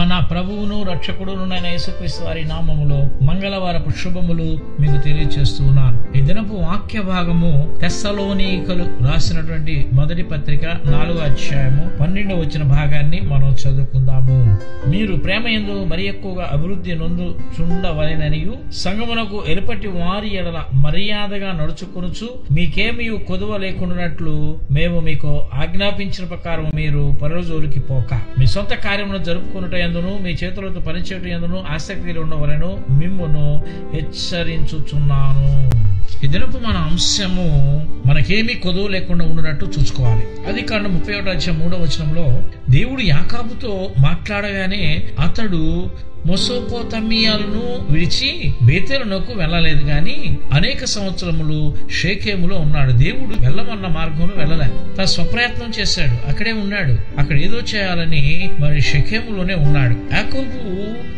మన ప్రభువును రక్షకుడునైన యేసుక్రీస్తు వారి నామములో మంగళవారపు శుభములు మీకు తెలియజేస్తూ ఉన్నాను. ఈ దినపు వాక్య భాగము తెస్సలోనికలు రాసినటువంటి మొదటి పత్రిక 4వ అధ్యాయము 12వ వచన భాగాన్ని మనం చదువుకుందాము. మీరు ప్రేమ యందు మరి ఎక్కువగా అభివృద్ధి నొందుచుండవలెననియు సంగమునకు ఎలుపటి వారి ఎడల మర్యాదగా నడుచుకొనుచు మీకేమీ కొదువ లేకుండానట్లు మేము మీకు ఆజ్ఞాపించిన ప్రకారం మీరు పరలోజోలికి పోక మీ సొంత కార్యములను జరుపుకున్నట యందును మీ చేతులతో పనిచేయట యందును ఆసక్తి ఉండవలెను మిమ్మును హెచ్చరించుచున్నాను. ఈ దినపు మన అంశము మనకేమీ కొదువు లేకుండా ఉండినట్టు చూసుకోవాలి. ఆదికాండం 31వ అధ్యాయం 3వ వచనంలో దేవుడు యాకోబుతో మాట్లాడగానే అతడు మెసొపొతామియాను విడిచి బేతేలునకు వెళ్ళలేదు గాని అనేక సంవత్సరములు షేకెములో ఉన్నాడు. దేవుడు వెళ్ళమన్న మార్గంలో వెళ్ళలే, తన స్వప్రయత్నం చేశాడు, అక్కడే ఉన్నాడు. అక్కడ ఏదో చేయాలని మరి షెకెములోనే ఉన్నాడు. యాకోబు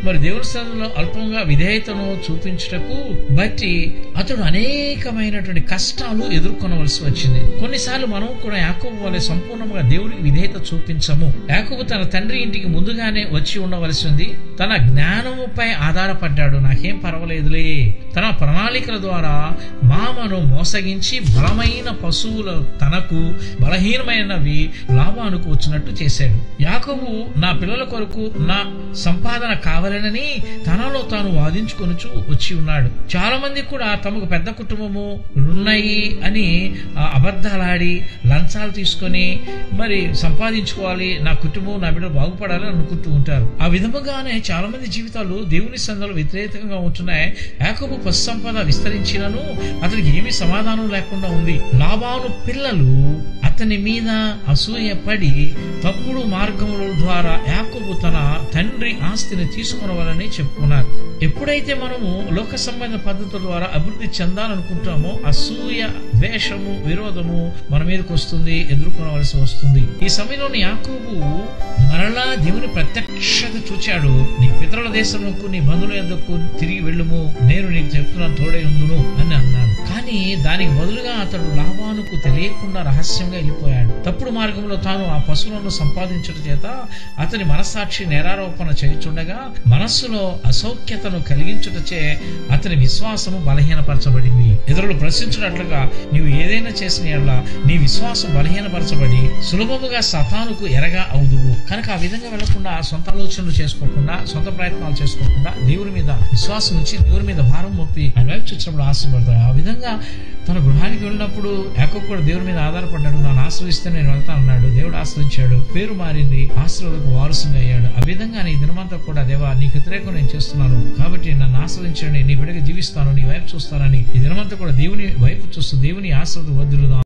మరి దేవుని స్థానంలో అల్పంగా విధేయతను చూపించుటకు బట్టి అతడు అనేకమైనటువంటి కష్టాలు ఎదుర్కొనవలసి వచ్చింది. కొన్నిసార్లు మనం కూడా యాకోబు వలె సంపూర్ణంగా దేవునికి విధేయత చూపించము. యాకోబు తన తండ్రి ఇంటికి ముందుగానే వచ్చి ఉండవలసి ఉంది. తన జ్ఞానముపై ఆధారపడ్డాడు. నాకేం పర్వాలేదులే. తన ప్రణాళికల ద్వారా మామను మోసగించి బలమైన పశువుల తనకు బలహీనమైనవి లాభానికి వచ్చినట్టు చేశాడు. యాకోబు నా పిల్లల కొరకు నా సంపాదన కావాలనని తనలో తాను వాదించుకొనుచు వచ్చి ఉన్నాడు. చాలా మంది కూడా తమకు పెద్ద కుటుంబము ఉన్నాయి అని అబద్ధాలాడి లంచాలు తీసుకొని మరి సంపాదించుకోవాలి, నా కుటుంబం నా బిడ్డ బాగుపడాలని అనుకుంటూ ఉంటారు. ఆ విధముగానే చాలా మంది జీవితాలు దేవుని సంఘంలో వ్యతిరేకంగా ఉంటున్నాయి. యాకోబు పశు సంపద విస్తరించినను అతనికి ఏమీ సమాధానం లేకుండా ఉంది. లాబాను పిల్లలు అతని మీద అసూయపడి తప్పుడు మార్గముల ద్వారా యాకోబు తన తండ్రి ఆస్తిని తీసుకునవాలని చెప్పుకున్నారు. ఎప్పుడైతే మనము లోక సంబంధ పద్ధతుల ద్వారా అభివృద్ధి చెందాలనుకుంటామో అసూయ, ద్వేషము, విరోధము మన మీదకి వస్తుంది, ఎదుర్కొనవలసి వస్తుంది. ఈ సమయంలోని యాకోబు మరలా దేవుని ప్రత్యక్షత చూచాడు. నీ పితరుల దేశముకు నీ బంధువుల యొద్దకు తిరిగి వెళ్ళుము, నేను నీకు చెప్తున్నాను, తోడై ఉండును అని అన్నాడు. కానీ దానికి బదులుగా అతడు లాబానుకు తెలియకుండా రహస్యంగా వెళ్ళిపోయాడు. తప్పుడు మార్గంలో తాను ఆ పశువులను సంపాదించడం చేత అతని మనస్సాక్షి నేరారోపణ చేయుచుండగా మనస్సులో అసౌఖ్యతను కలిగించుటచే అతని విశ్వాసము బలహీనపరచబడింది. ఇతరులు ప్రశ్నించినట్లుగా నీవు ఏదైనా చేసిన యెడల నీ విశ్వాసం బలహీనపరచబడి సులభముగా సతానుకు ఎరగా అవుదువు. కనుక ఆ విధంగా వెళ్లకుండా సొంత ఆలోచనలు చేసుకోకుండా, సొంత ప్రయత్నాలు చేసుకోకుండా దేవుని మీద విశ్వాసం ఉంచి దేవుని మీద భారం మోపి ఆయన వైపు చూసినప్పుడు ఆశపడతాడు. ఆ విధంగా తన గృహానికి వెళ్ళినప్పుడు యాకోబు కూడా దేవుని మీద ఆధారపడ్డాడు. నన్ను ఆశ్రయిస్తే నేను వెళ్తానన్నాడు. దేవుడు ఆశ్రయించాడు, పేరు మారింది, ఆశ్రయులకు వారసుగా అయ్యాడు. ఆ విధంగా నీ దినమంతా కూడా దేవా నీకు వ్యతిరేకం నేను చేస్తున్నాను కాబట్టి నన్ను ఆశ్రయించండి, నీ బిడ్డగా జీవిస్తాను, నీ వైపు చూస్తానని ఈ దినమంతా కూడా దేవుని వైపు చూస్తూ దేవుని ఆశ్రయ వద్దులుదాం.